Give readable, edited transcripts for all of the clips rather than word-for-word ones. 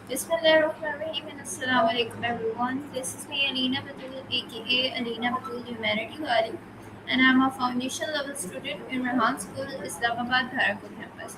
Bismillahirrahmanirrahim and Assalamu alaikum everyone. This is me Alina Batul aka Alina Batul Humanity Wali and I'm a foundation level student in Rehan School Islamabad Bharatpur campus.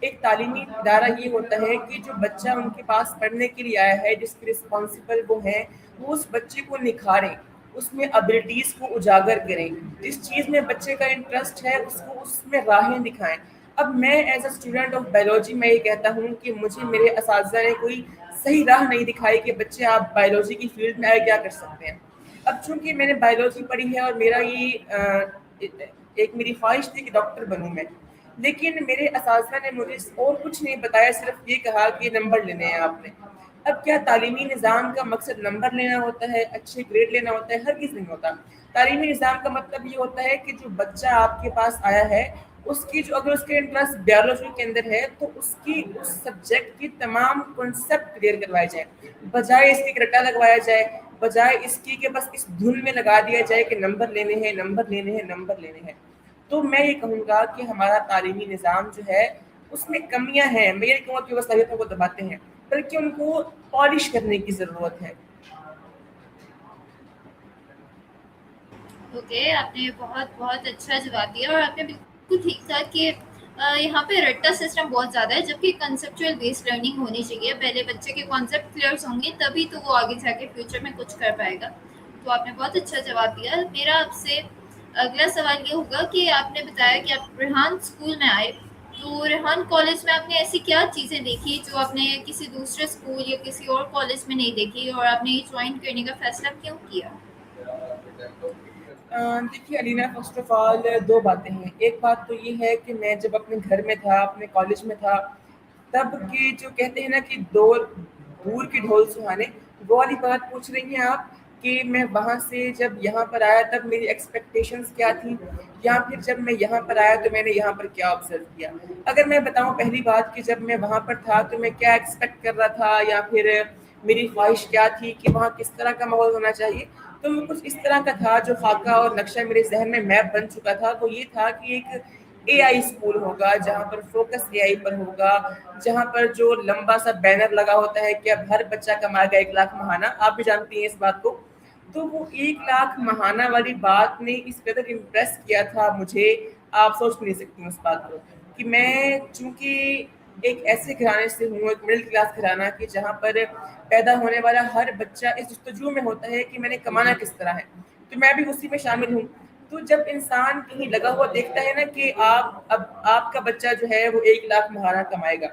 ایک تعلیمی ادارہ یہ ہوتا ہے کہ جو بچہ ان کے پاس پڑھنے کے لیے آیا ہے، جس کے رسپانسبل وہ ہیں، وہ اس بچے کو نکھاریں، اس میں ابیلٹیز کو اجاگر کریں، جس چیز میں بچے کا انٹرسٹ ہے اس کو اس میں راہیں دکھائیں۔ اب میں as a student of biology میں یہ کہتا ہوں کہ مجھے میرے اساتذہ نے کوئی صحیح راہ نہیں دکھائی کہ بچے آپ بایولوجی کی فیلڈ میں آئے کیا کر سکتے ہیں۔ اب چونکہ میں نے بایولوجی پڑھی ہے اور میرا یہ ایک میری خواہش تھی کہ ڈاکٹر بنوں میں، لیکن میرے اساتذہ نے مجھے اور کچھ نہیں بتایا، صرف یہ کہا کہ نمبر لینے ہیں آپ نے۔ اب کیا تعلیمی نظام کا مقصد نمبر لینا ہوتا ہے، اچھے گریڈ لینا ہوتا ہے؟ ہرگز نہیں ہوتا۔ تعلیمی نظام کا مطلب یہ ہوتا ہے کہ جو بچہ آپ کے پاس آیا ہے اس کی جو اگر اس کے انٹرسٹ بایولوجی کے اندر ہے تو اس کی اس سبجیکٹ کی تمام کنسیپٹ کلیئر کروائے جائیں، بجائے اس کی رٹا لگوایا جائے، بجائے اس کی کہ بس اس دھن میں لگا دیا جائے کہ نمبر لینے ہیں، نمبر لینے ہیں، نمبر لینے ہیں۔ تو میں یہ کہوں گا کہ ہمارا تعلیمی نظام جو ہے اس میں کمیاں ہیں۔ میں یہ نہیں کہوں گا کہ وہ صلاحیتوں کو دباتے ہیں، بلکہ ان کو پالش کرنے کی ضرورت ہے۔ اوکے، آپ نے بہت بہت اچھا جواب دیا، اور آپ نے بالکل ٹھیک کہا کہ یہاں پہ رٹا سسٹم بہت زیادہ ہے، جبکہ کنسیپچوئل بیسڈ لرننگ ہونی چاہیے۔ پہلے بچے کے کانسیپٹ کلیئر ہوں گے تبھی تو وہ آگے جا کے فیوچر میں کچھ کر پائے گا۔ تو آپ نے بہت اچھا جواب دیا۔ میرا آپ سے اگلا سوال یہ ہوگا کہ آپ نے بتایا کہ آپ ریحان اسکول میں آئے، تو ریحان کالج میں آپ نے ایسی کیا چیزیں دیکھی جو آپ نے کسی دوسرے اسکول یا کسی اور کالج میں نہیں دیکھی، اور آپ نے یہ جوائن کرنے کا فیصلہ کیوں کیا؟ دیکھیے علینا، فرسٹ آف آل دو باتیں ہیں۔ ایک بات تو یہ ہے کہ میں جب اپنے گھر میں تھا، اپنے کالج میں تھا، تب کی جو کہتے ہیں نا کہ دور کے ڈھول سہانے، وہ والی بات پوچھ رہی ہیں آپ کہ میں وہاں سے جب یہاں پر آیا تب میری ایکسپیکٹیشنز کیا تھیں، یا پھر جب میں یہاں پر آیا تو میں نے یہاں پر کیا آبزرو کیا۔ اگر میں بتاؤں پہلی بات کہ جب میں وہاں پر تھا تو میں کیا ایکسپیکٹ کر رہا تھا، یا پھر میری خواہش کیا تھی کہ وہاں کس طرح کا ماحول ہونا چاہیے، تو وہ کچھ اس طرح کا تھا۔ جو خاکہ اور نقشہ میرے ذہن میں میپ بن چکا تھا وہ یہ تھا کہ ایک اے آئی اسکول ہوگا، جہاں پر فوکس اے آئی پر ہوگا، جہاں پر جو لمبا سا بینر لگا ہوتا ہے کہ اب ہر بچہ کمائے گا 1,00,000 ماہانہ، آپ بھی جانتی ہیں اس بات کو۔ تو وہ 1,00,000 ماہانہ والی بات نے اس قدر امپریس کیا تھا مجھے، آپ سوچ بھی نہیں سکتی اس بات کو، کہ میں چونکہ ایک ایسے گھرانے سے ہوں، ایک مڈل کلاس گھرانہ کہ جہاں پر پیدا ہونے والا ہر بچہ اس جستجو میں ہوتا ہے کہ میں نے کمانا کس طرح ہے، تو میں بھی اسی میں شامل ہوں۔ تو جب انسان کہیں لگا ہوا دیکھتا ہے نا کہ اب آپ کا بچہ جو ہے وہ 1,00,000 ماہانہ کمائے گا،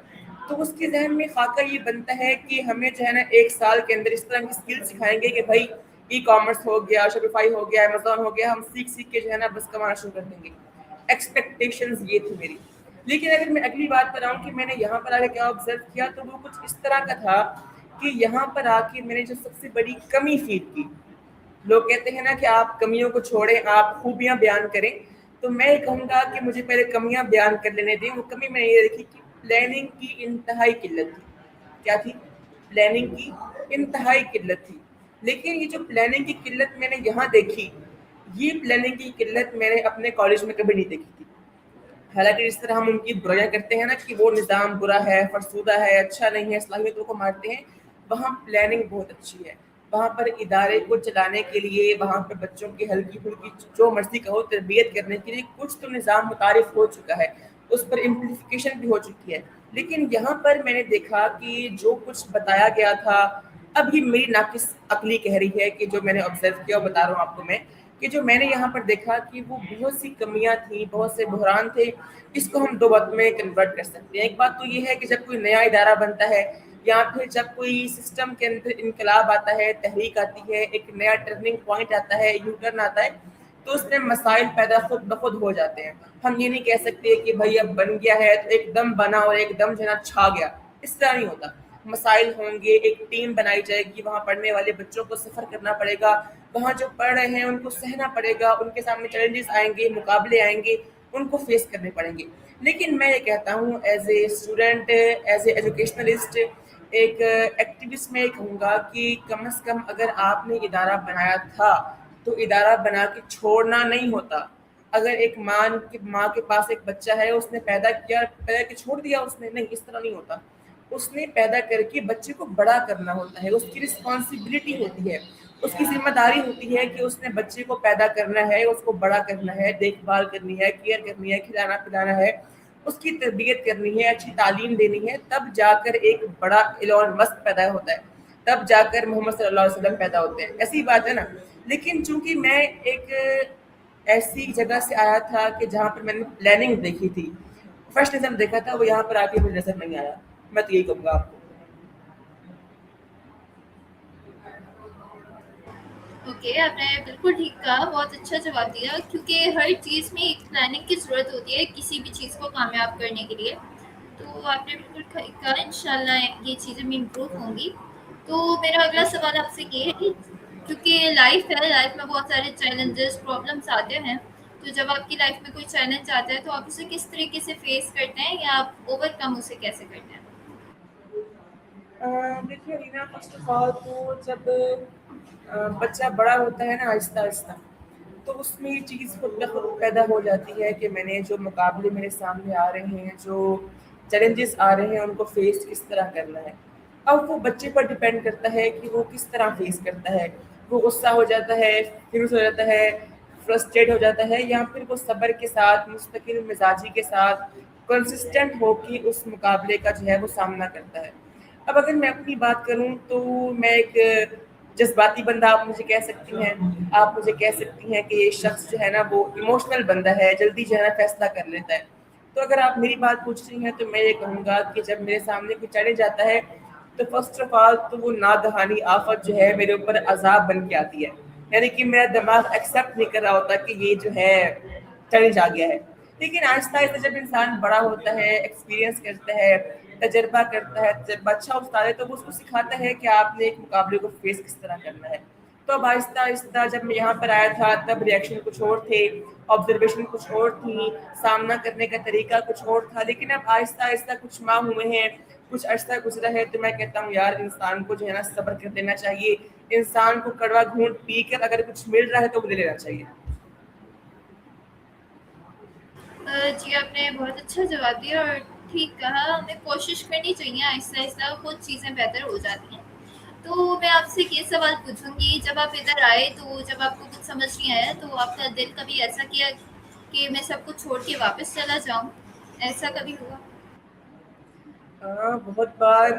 تو اس کے ذہن میں خاکہ یہ بنتا ہے کہ ہمیں جو ہے نا 1 سال کے اندر اس طرح کی اسکل سکھائیں گے کہ بھائی ای کامرس ہو گیا، شوپیفائی ہو گیا، امیزون ہو گیا، ہم سیکھ کے جو ہے نا بس کمانا شروع کر دیں گے۔ ایکسپیکٹیشنز یہ تھی میری۔ لیکن اگر میں اگلی بات پر آؤں کہ میں نے یہاں پر آ کے کیا آبزرو کیا، تو وہ کچھ اس طرح کا تھا کہ یہاں پر آ کے میں نے جو سب سے بڑی کمی فیل کی، لوگ کہتے ہیں نا کہ آپ کمیوں کو چھوڑیں، آپ خوبیاں بیان کریں، تو میں یہ کہوں گا کہ مجھے پہلے کمیاں بیان کر لینے دیں۔ وہ کمی میں نے یہ دیکھی کہ پلاننگ کی انتہائی قلت تھی۔ کیا تھی؟ پلاننگ کی انتہائی قلت تھی۔ لیکن یہ جو پلاننگ کی قلت میں نے یہاں دیکھی، یہ پلاننگ کی قلت میں نے اپنے کالج میں کبھی نہیں دیکھی تھی۔ حالانکہ جس طرح ہم ان کی برائیاں کرتے ہیں نا کہ وہ نظام برا ہے، فرسودہ ہے، اچھا نہیں ہے، صلاحیتوں کو مارتے ہیں، وہاں پلاننگ بہت اچھی ہے۔ وہاں پر ادارے کو چلانے کے لیے، وہاں پر بچوں کی ہلکی پھلکی جو مرضی کہو تربیت کرنے کے لیے کچھ تو نظام متعارف ہو چکا ہے، اس پر امپلیفیکیشن بھی ہو چکی ہے۔ لیکن یہاں پر میں نے دیکھا کہ جو کچھ بتایا گیا تھا، اب یہ میری ناقص عقلی کہہ رہی ہے کہ جو میں نے آبزرو کیا، بتا رہا ہوں آپ کو میں، کہ جو میں نے یہاں پر دیکھا کہ وہ بہت سی کمیاں تھیں، بہت سے بحران تھے۔ اس کو ہم دو بات میں کنورٹ کر سکتے ہیں۔ ایک بات تو یہ ہے کہ جب کوئی نیا ادارہ بنتا ہے، یا پھر جب کوئی سسٹم کے اندر انقلاب آتا ہے، تحریک آتی ہے، ایک نیا ٹرننگ پوائنٹ آتا ہے، یو ٹرن آتا ہے، تو اس میں مسائل پیدا خود بخود ہو جاتے ہیں۔ ہم یہ نہیں کہہ سکتے کہ بھائی اب بن گیا ہے تو ایک دم بنا اور ایک دم جو ہے نا چھا گیا، اس طرح نہیں ہوتا۔ مسائل ہوں گے، ایک ٹیم بنائی جائے گی، وہاں پڑھنے والے بچوں کو سفر کرنا پڑے گا، وہاں جو پڑھ رہے ہیں ان کو سہنا پڑے گا، ان کے سامنے چیلنجز آئیں گے، مقابلے آئیں گے، ان کو فیس کرنے پڑیں گے۔ لیکن میں یہ کہتا ہوں as a student, as a educationist, ایک ایکٹیوسٹ، میں یہ کہوں گا کہ کم از کم اگر آپ نے ادارہ بنایا تھا تو ادارہ بنا کے چھوڑنا نہیں ہوتا۔ اگر ایک ماں کے پاس ایک بچہ ہے، اس نے پیدا کے چھوڑ دیا، اس نے نہیں، اس طرح نہیں ہوتا۔ اس نے پیدا کر کے بچے کو بڑا کرنا ہوتا ہے، اس کی رسپانسبلٹی ہوتی ہے، اس کی ذمہ داری ہوتی ہے کہ اس نے بچے کو پیدا کرنا ہے، اس کو بڑا کرنا ہے، دیکھ بھال کرنی ہے، کیئر کرنی ہے، کھلانا پلانا ہے، اس کی تربیت کرنی ہے, اچھی تعلیم دینی ہے, تب جا کر ایک بڑا ایلون مسک پیدا ہوتا ہے, تب جا کر محمد صلی اللہ علیہ وسلم پیدا ہوتے ہیں. ایسی بات ہے نا. لیکن چونکہ میں ایک ایسی جگہ سے آیا تھا کہ جہاں پر میں نے پلاننگ دیکھی تھی, پروفیشنلزم دیکھا تھا, وہ یہاں پر آ کے مجھے نظر نہیں آیا. میں تو یہی کہوں گا آپ کو. اوکے, آپ نے بالکل ٹھیک کہا, بہت اچھا جواب دیا, کیونکہ ہر چیز میں ایک پلاننگ کی ضرورت ہوتی ہے کسی بھی چیز کو کامیاب کرنے کے لیے. تو آپ نے بالکل ٹھیک کہا, انشاءاللہ یہ چیزیں بھی امپروو ہوں گی. تو میرا اگلا سوال آپ سے یہ ہے کہ کیونکہ لائف ہے, لائف میں بہت سارے چیلنجز پرابلمس آتے ہیں, تو جب آپ کی لائف میں کوئی چیلنج آتا ہے تو آپ اسے کس طریقے سے فیس کرتے ہیں یا آپ اوور کم اسے کیسے کرتے ہیں؟ دیکھیے رینا, فرسٹ آف آل تو جب بچہ بڑا ہوتا ہے نا آہستہ آہستہ, تو اس میں یہ چیز خود بخود پیدا ہو جاتی ہے کہ میں نے جو مقابلے میرے سامنے آ رہے ہیں, جو چیلنجز آ رہے ہیں, ان کو فیس کس طرح کرنا ہے. اب وہ بچے پر ڈپینڈ کرتا ہے کہ وہ کس طرح فیس کرتا ہے. وہ غصہ ہو جاتا ہے, فیوز ہو جاتا ہے, فرسٹریٹ ہو جاتا ہے, یا پھر وہ صبر کے ساتھ, مستقل مزاجی کے ساتھ, کنسسٹنٹ ہو کے اس مقابلے کا جو ہے وہ سامنا کرتا ہے. اب اگر میں اپنی بات کروں تو میں ایک جذباتی بندہ, آپ مجھے کہہ سکتی ہیں, آپ مجھے کہہ سکتی ہیں کہ یہ شخص جو ہے نا وہ ایموشنل بندہ ہے, جلدی جو ہے نا فیصلہ کر لیتا ہے. تو اگر آپ میری بات پوچھ رہی ہیں تو میں یہ کہوں گا کہ جب میرے سامنے کوئی چیلنج آتا ہے تو فرسٹ آف آل تو وہ ناگہانی آفت جو ہے میرے اوپر عذاب بن کے آتی ہے. یعنی کہ میرا دماغ ایکسیپٹ نہیں کر رہا ہوتا کہ یہ جو ہے چیلنج آ گیا ہے. لیکن آہستہ آہستہ جب انسان بڑا ہوتا ہے, ایکسپیرینس کرتا ہے, تجربہ کرتا ہے, تجربہ اچھا استاد ہے, تو وہ اس کو سکھاتا ہے کہ آپ نے ایک مقابلے کو فیس کس طرح کرنا ہے. تو اب آہستہ آہستہ جب میں یہاں پر آیا تھا تب ریئیکشن کچھ اور تھے, آبزرویشن کچھ اور تھی, سامنا کرنے کا طریقہ کچھ اور تھا. لیکن اب آہستہ آہستہ کچھ ماہ ہوئے ہیں, کچھ عرصہ گزرا ہے, تو میں کہتا ہوں یار انسان کو جو ہے نا صبر کر دینا چاہیے. انسان کو کڑوا گھونٹ پی کر اگر کچھ مل رہا ہے تو وہ لے لینا چاہیے. جی, آپ نے بہت اچھا جواب دیا اور ٹھیک کہا, ہمیں کوشش کرنی چاہیے, آہستہ آہستہ خود چیزیں بہتر ہو جاتی ہیں. تو میں آپ سے یہ سوال پوچھوں گی, جب آپ ادھر آئے تو جب آپ کو کچھ سمجھ نہیں آیا تو آپ کا دل کبھی ایسا کیا کہ میں سب کچھ چھوڑ کے واپس چلا جاؤں, ایسا کبھی ہوا؟ بہت بار.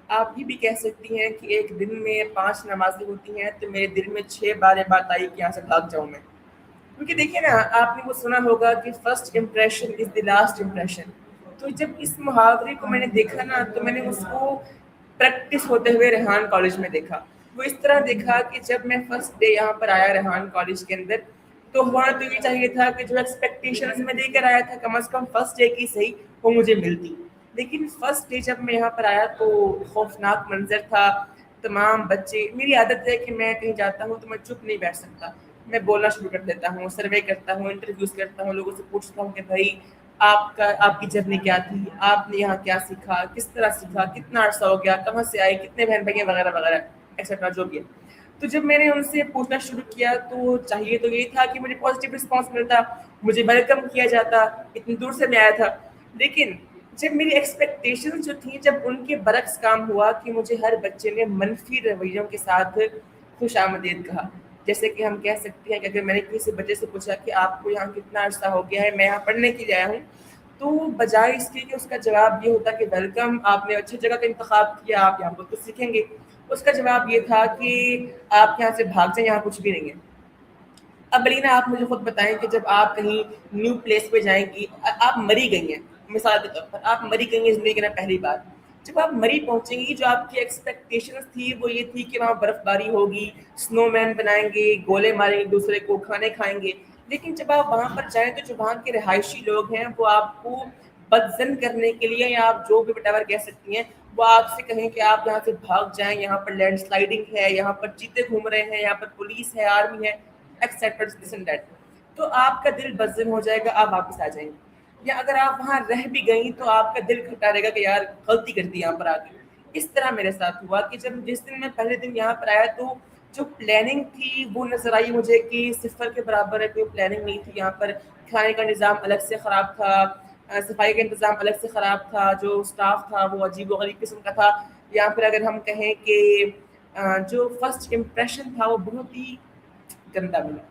آپ یہ بھی کہہ سکتی ہیں کہ ایک دن میں 5 نمازیں ہوتی ہیں تو میرے دل میں 6 بار یہ بات آئی کہ یہاں سے بھاگ جاؤں میں. کیونکہ دیکھیے نا, آپ نے وہ سنا ہوگا کہ first impression is the last impression. تو جب اس محاورے کو میں نے دیکھا نا تو میں نے اس کو پریکٹس ہوتے ہوئے ریحان کالج میں دیکھا. وہ اس طرح دیکھا کہ جب میں فرسٹ ڈے یہاں پر آیا ریحان کالج کے اندر, تو ہونا تو یہ چاہیے تھا کہ جو ایکسپیکٹیشنز میں لے کر آیا تھا کم از کم فرسٹ ڈے کی صحیح وہ مجھے ملتی. لیکن فرسٹ ڈے جب میں یہاں پر آیا تو خوفناک منظر تھا. تمام بچے, میری عادت ہے کہ میں کہیں جاتا ہوں تو میں چپ نہیں بیٹھ سکتا, میں بولنا شروع کر دیتا ہوں, سروے کرتا ہوں, انٹرویوز کرتا ہوں, لوگوں سے پوچھتا ہوں کہ بھائی آپ کی جرنی کیا تھی, آپ نے یہاں کیا سیکھا, کس طرح سیکھا, کتنا عرصہ ہو گیا, کہاں سے آئے, کتنے بہن بھائی وغیرہ وغیرہ ایکسیٹرا جو بھی ہے. تو جب میں نے ان سے پوچھنا شروع کیا تو چاہیے تو یہ تھا کہ مجھے پازیٹیو رسپانس ملتا, مجھے ویلکم کیا جاتا, اتنی دور سے میں آیا تھا. لیکن جب میری ایکسپیکٹیشن جو تھیں جب ان کے برعکس کام ہوا کہ مجھے ہر بچے نے منفی رویوں کے ساتھ خوش آمدید کہا. جیسے کہ ہم کہہ سکتے ہیں کہ اگر میں نے کسی بچے سے پوچھا کہ آپ کو یہاں کتنا عرصہ ہو گیا ہے, میں یہاں پڑھنے کے لیے آیا ہوں, تو بجائے اس کے کہ اس کا جواب یہ ہوتا کہ ویلکم, آپ نے اچھی جگہ کا انتخاب کیا, آپ یہاں کچھ سیکھیں گے, اس کا جواب یہ تھا کہ آپ یہاں سے بھاگ جائیں, یہاں کچھ بھی نہیں ہے. اب بلینا آپ مجھے خود بتائیں کہ جب آپ کہیں نیو پلیس پہ جائیں گی, آپ مری گئی ہیں, مثال کے طور پر آپ مری گئی ہیں زندگی میں پہلی بار, جب آپ مری پہنچیں گی جو آپ کی ایکسپیکٹیشنز تھی وہ یہ تھی کہ وہاں برف باری ہوگی, سنو مین بنائیں گے, گولے ماریں گے دوسرے کو, کھانے کھائیں گے. لیکن جب آپ وہاں پر جائیں تو جو وہاں کے رہائشی لوگ ہیں وہ آپ کو بدزن کرنے کے لیے, یا آپ جو بھی وٹیور کہہ سکتی ہیں, وہ آپ سے کہیں کہ آپ یہاں سے بھاگ جائیں, یہاں پر لینڈ سلائڈنگ ہے, یہاں پر چیتے گھوم رہے ہیں, یہاں پر پولیس ہے, آرمی ہے, ایکسیٹرا. تو آپ کا دل بدزن ہو جائے گا, آپ واپس آ جائیں گے. یا اگر آپ وہاں رہ بھی گئیں تو آپ کا دل کھٹا رہے گا کہ یار غلطی کر دی یہاں پر آ کے. اس طرح میرے ساتھ ہوا کہ جس دن میں پہلے دن یہاں پر آیا تو جو پلاننگ تھی وہ نظر آئی مجھے کہ صفر کے برابر ہے, کوئی پلاننگ نہیں تھی. یہاں پر کھانے کا نظام الگ سے خراب تھا, صفائی کا انتظام الگ سے خراب تھا, جو اسٹاف تھا وہ عجیب و غریب قسم کا تھا. یہاں پر اگر ہم کہیں کہ جو فرسٹ امپریشن تھا وہ بہت ہی گندا ملا.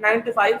9 to 5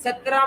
17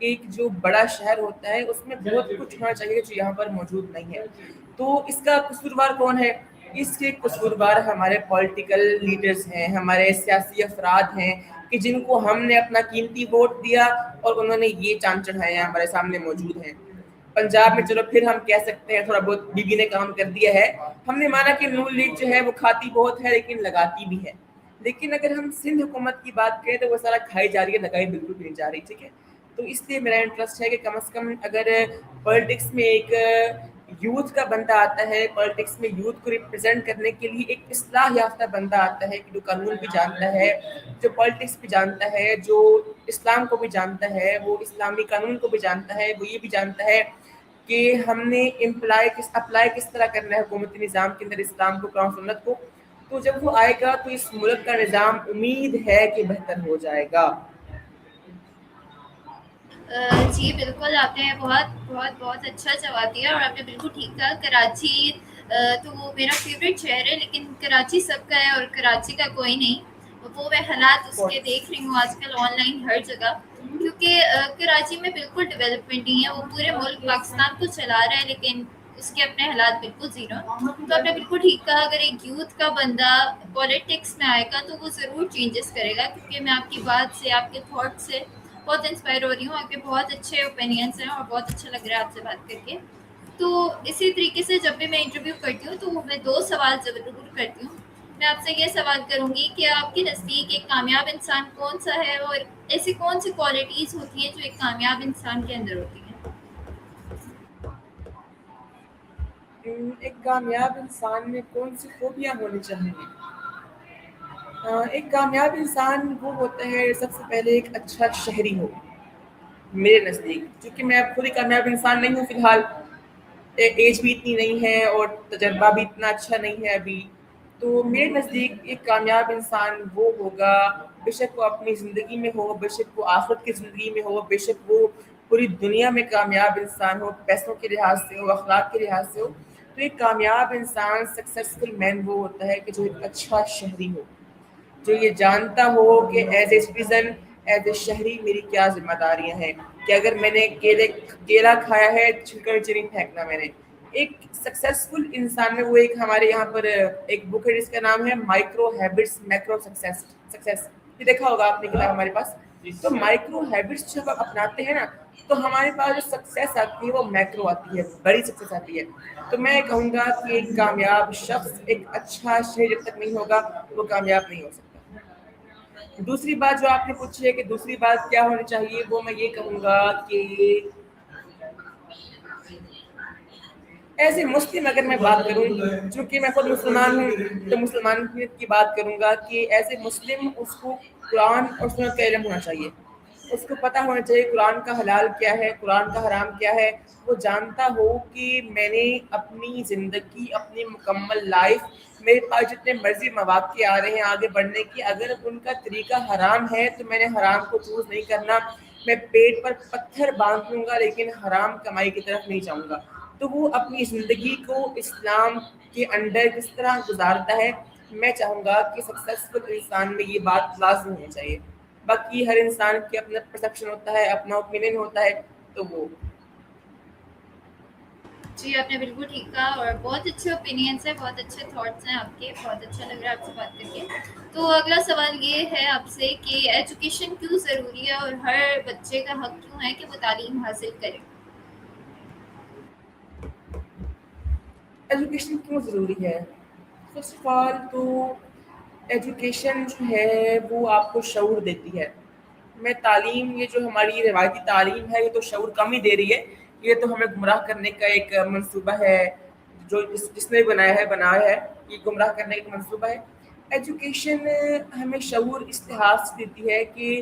ایک جو بڑا شہر ہوتا ہے اس میں بہت کچھ ہونا چاہیے جو یہاں پر موجود نہیں ہے. تو اس کا قصوروار کون ہے؟ اس کے قصوروار ہمارے پولیٹیکل لیڈرز ہیں, ہمارے سیاسی افراد ہیں کہ جن کو ہم نے اپنا قیمتی ووٹ دیا اور انہوں نے یہ چاند چڑھائے ہمارے سامنے موجود ہیں. پنجاب میں چلو پھر ہم کہہ سکتے ہیں تھوڑا بہت بی بی نے کام کر دیا ہے, ہم نے مانا کہ نون لیگ جو ہے وہ کھاتی بہت ہے لیکن لگاتی بھی ہے. لیکن اگر ہم سندھ حکومت کی بات کریں تو وہ سارا کھائی جا رہی ہے, لگائی بالکل بھی نہیں جا رہی. ٹھیک ہے, تو اس لیے میرا انٹرسٹ ہے کہ کم از کم اگر پولیٹکس میں ایک یوتھ کا بندہ آتا ہے, پولیٹکس میں یوتھ کو ریپرزینٹ کرنے کے لیے ایک اصلاح یافتہ بندہ آتا ہے کہ جو قانون بھی جانتا ہے, جو پولیٹکس بھی جانتا ہے, جو اسلام کو بھی جانتا ہے, وہ اسلامی قانون کو بھی جانتا ہے, وہ یہ بھی جانتا ہے کہ ہم نے اپلائی کس طرح کرنا ہے حکومتی نظام کے اندر اسلام کو, قرآن سنت کو. تو جب وہ آئے گا تو اس ملک کا نظام امید ہے کہ بہتر ہو جائے گا. جی بالکل, آپ نے بہت اچھا جواب دیا اور آپ نے بالکل ٹھیک کہا. کراچی تو وہ میرا فیوریٹ شہر ہے, لیکن کراچی سب کا ہے اور کراچی کا کوئی نہیں. وہ میں حالات اس کے دیکھ رہی ہوں آج کل آن لائن ہر جگہ, کیونکہ کراچی میں بالکل ڈیولپمنٹ نہیں ہے. وہ پورے ملک پاکستان کو چلا رہا ہے لیکن اس کے اپنے حالات بالکل زیرو. تو آپ نے بالکل ٹھیک کہا, اگر ایک یوتھ کا بندہ پولیٹکس میں آئے گا تو وہ ضرور چینجز کرے گا. کیونکہ میں آپ کی بات سے, آپ کے تھاٹ سے بہت انسپائر ہو رہی ہوں. آپ کے بہت اچھے اوپینینس ہیں اور بہت اچھا لگ رہا ہے آپ سے بات کر کے. تو اسی طریقے سے جب بھی میں انٹرویو کرتی ہوں تو میں 2 سوال ضرور کرتی ہوں. میں آپ سے یہ سوال کروں گی کہ آپ کے نزدیک ایک کامیاب انسان کون سا ہے, اور ایسی کون سی کوالٹیز ہوتی ہیں جو ایک کامیاب انسان کے اندر ہوتی ہیں؟ ایک کامیاب انسان میں کون سی خوبیاں ہونی چاہیے؟ ایک کامیاب انسان وہ ہوتا ہے سب سے پہلے ایک اچھا شہری ہو میرے نزدیک. چونکہ میں اب خود ہی کامیاب انسان نہیں ہوں فی الحال, ایج بھی اتنی نہیں ہے اور تجربہ بھی اتنا اچھا نہیں ہے ابھی. تو میرے نزدیک ایک کامیاب انسان وہ ہوگا, بے شک وہ اپنی زندگی میں ہو, بے شک وہ آخرت کی زندگی میں ہو, بے شک وہ پوری دنیا میں کامیاب انسان ہو, پیسوں کے لحاظ سے ہو, اخلاق کے لحاظ سے ہو. تو ایک کامیاب انسان, سکسیسفل مین وہ ہوتا ہے کہ جو ایک اچھا شہری ہو, جو یہ جانتا ہو کہ as a citizen, as a شہری میری کیا ذمہ داریاں ہیں, کہ اگر میں نے کیلا کھایا ہے چھلکا نیچے نہیں پھینکنا میں نے. ایک سکسیسفل انسان میں وہ ایک ہمارے یہاں پر ایک بک ہے جس کا نام ہے مائکرو ہیبٹس میکرو سکسیس. یہ دیکھا ہوگا آپ نے کتاب ہمارے پاس. تو مائکرو ہیبٹس جب آپ اپناتے ہیں نا تو ہمارے پاس جو سکسیس آتی ہے وہ میکرو آتی ہے, بڑی سکسیس آتی ہے. تو میں کہوں گا کہ ایک کامیاب شخص ایک اچھا شہری جب تک نہیں ہوگا وہ کامیاب نہیں ہو سکتا. دوسری بات جو آپ نے پوچھی ہے کہ دوسری بات کیا ہونی چاہیے, وہ میں یہ کہوں گا کہ ایز اے مسلم اگر میں بات کروں, چونکہ میں خود مسلمان ہوں تو مسلمان کی بات کروں گا کہ ایز اے مسلم اس کو قرآن اور سنت کا علم ہونا چاہیے. اس کو پتہ ہونا چاہیے قرآن کا حلال کیا ہے, قرآن کا حرام کیا ہے. وہ جانتا ہو کہ میں نے اپنی زندگی, اپنی مکمل لائف, میرے پاس جتنے مرضی مواقع آ رہے ہیں آگے بڑھنے کی, اگر ان کا طریقہ حرام ہے تو میں نے حرام کو چوز نہیں کرنا. میں پیٹ پر پتھر باندھ لوں گا لیکن حرام کمائی کی طرف نہیں جاؤں گا. تو وہ اپنی زندگی کو اسلام کے انڈر کس طرح گزارتا ہے, میں چاہوں گا کہ سکسیسفل انسان میں یہ بات لازم ہونی چاہیے. باقی ہر انسان کے اپنا پرسیپشن ہوتا ہے, اپنا اوپینین ہوتا ہے, تو وہ جی آپ نے بالکل ٹھیک کہا اور بہت اچھے اوپینینس ہیں, بہت اچھے تھاٹس ہیں آپ کے. بہت اچھا لگ رہا ہے آپ سے بات کر کے. تو اگلا سوال یہ ہے آپ سے کہ ایجوکیشن کیوں ضروری ہے اور ہر بچے کا حق کیوں ہے کہ وہ تعلیم حاصل کرے؟ ایجوکیشن کیوں ضروری ہے؟ فرسٹ آف آل تو ایجوکیشن جو ہے وہ آپ کو شعور دیتی ہے. میں تعلیم, یہ جو ہماری روایتی تعلیم ہے یہ تو شعور کم ہی دے رہی ہے, یہ تو ہمیں گمراہ کرنے کا ایک منصوبہ ہے جو جس نے بنایا ہے, یہ گمراہ کرنے کا منصوبہ ہے. ایجوکیشن ہمیں شعور اس لحاظ سے دیتی ہے کہ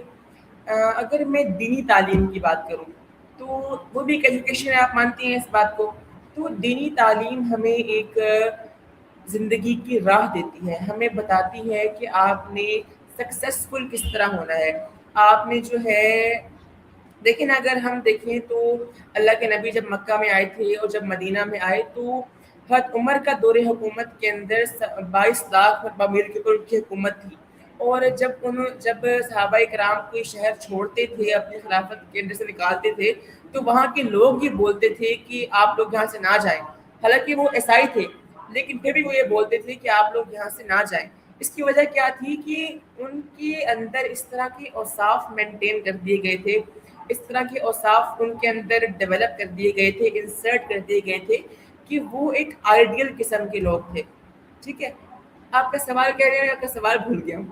اگر میں دینی تعلیم کی بات کروں تو وہ بھی ایک ایجوکیشن ہے, آپ مانتی ہیں اس بات کو. تو دینی تعلیم ہمیں ایک زندگی کی راہ دیتی ہے, ہمیں بتاتی ہے کہ آپ نے سکسیسفل کس طرح ہونا ہے. آپ نے جو ہے لیکن اگر ہم دیکھیں تو اللہ کے نبی جب مکہ میں آئے تھے اور جب مدینہ میں آئے تو حضرت عمر کا دور حکومت کے اندر 22 لاکھ مربع میل کے اوپر ان کی حکومت تھی, اور جب صحابہ کرام کوئی شہر چھوڑتے تھے، اپنی خلافت کے اندر سے نکالتے تھے، تو وہاں کے لوگ یہ بولتے تھے کہ آپ لوگ یہاں سے نہ جائیں. حالانکہ وہ عیسائی تھے، لیکن پھر بھی وہ یہ بولتے تھے کہ آپ لوگ یہاں سے نہ جائیں. اس کی وجہ کیا تھی کہ ان کے اندر اس طرح کے اوصاف مینٹین کر دیے گئے تھے، اس طرح کے اوصاف ان کے اندر ڈیولپ کر دیے گئے تھے، انسرٹ کر دیے گئے تھے کہ وہ ایک آئیڈیل قسم کے لوگ تھے. ٹھیک ہے، آپ کا سوال کہہ رہے ہیں، آپ کا سوال بھول گیا ہوں.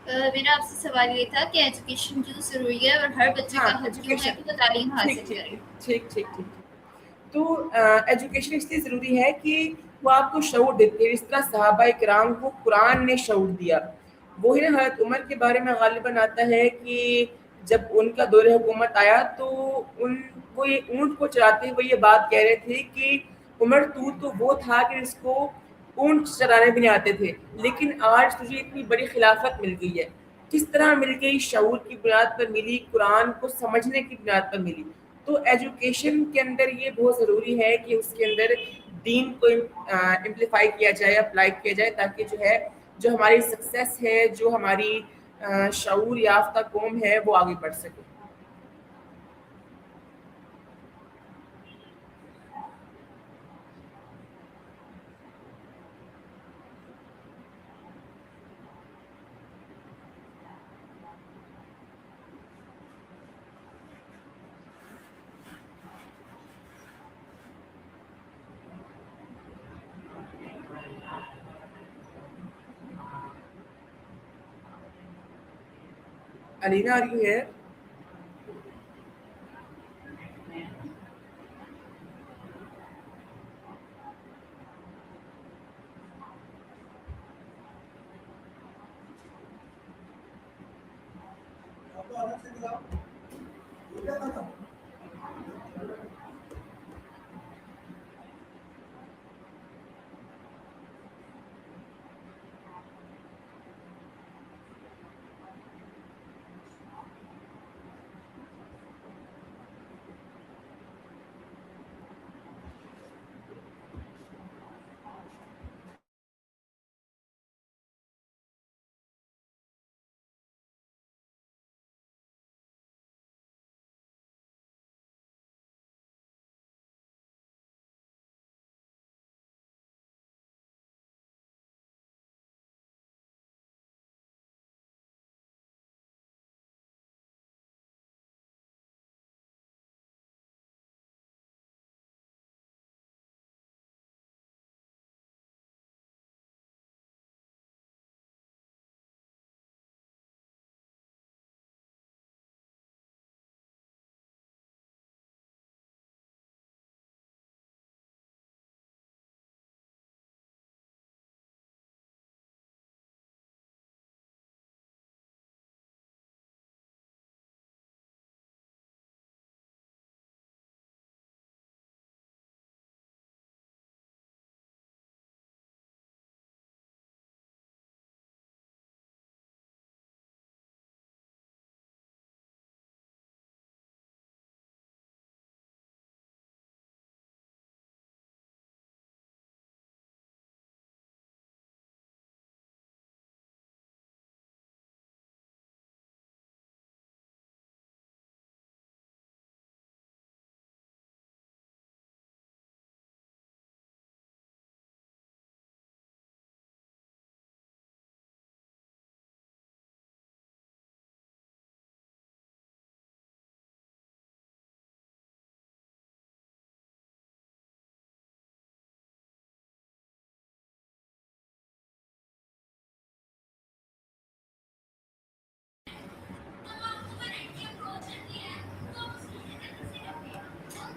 میرا آپ سے سوال یہ تھا کہ ایجوکیشن کیوں ضروری ہے اور ہر بچے ہاں کا حق کیوں ہے ایجوکیشن، کہ وہ تعلیم ٹھیک حاصل ٹھیک کرے. ٹھیک ٹھیک ٹھیک ٹھیک. تو ایجوکیشن اس لیے ضروری ہے کہ وہ آپ کو شعور دیتے ہیں، اس طرح صحابہ کرام کو قرآن نے شعور دیا. وہی نا حضرت عمر کے بارے میں غالباً آتا ہے کہ جب ان کا دور حکومت آیا تو وہ یہ اونٹ کو چراتے ہوئے یہ بات کہہ رہے تھے کہ عمر تو وہ تھا کہ جس کو اونٹ چرانے بھی نہیں آتے تھے، لیکن آج تجھے اتنی بڑی خلافت مل گئی ہے. کس طرح مل گئی؟ شعور کی بنیاد پر ملی، قرآن کو سمجھنے کی بنیاد پر ملی. تو ایجوکیشن کے اندر یہ بہت ضروری ہے کہ اس کے اندر دین کو امپلیفائی کیا جائے، اپلائی کیا جائے، تاکہ جو ہماری سکسیس ہے، جو ہماری شعور یافتہ قوم ہے، وہ آگے بڑھ سکے. علینا آ رہی ہے؟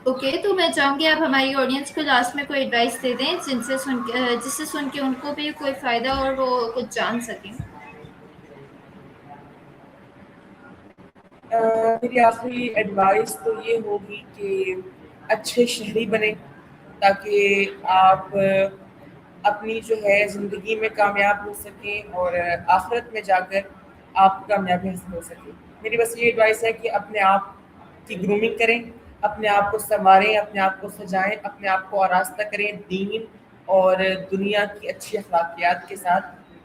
اوکے، تو میں چاہوں گی آپ ہماری آڈینس کو لاسٹ میں کوئی ایڈوائس دے دیں جس سے سن کے ان کو بھی کوئی فائدہ اور وہ کچھ جان سکیں. میری آخری ایڈوائس تو یہ ہوگی کہ اچھے شہری بنیں، تاکہ آپ اپنی جو ہے زندگی میں کامیاب ہو سکیں اور آخرت میں جا کر آپ کامیابی حاصل ہو سکے. میری بس یہ ایڈوائس ہے کہ اپنے آپ کی گرومنگ کریں، اپنے آپ کو سنواریں، اپنے آپ کو سجائیں، اپنے آپ کو آراستہ کریں دین اور دنیا کی اچھی اخلاقیات کے ساتھ،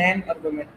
man or woman.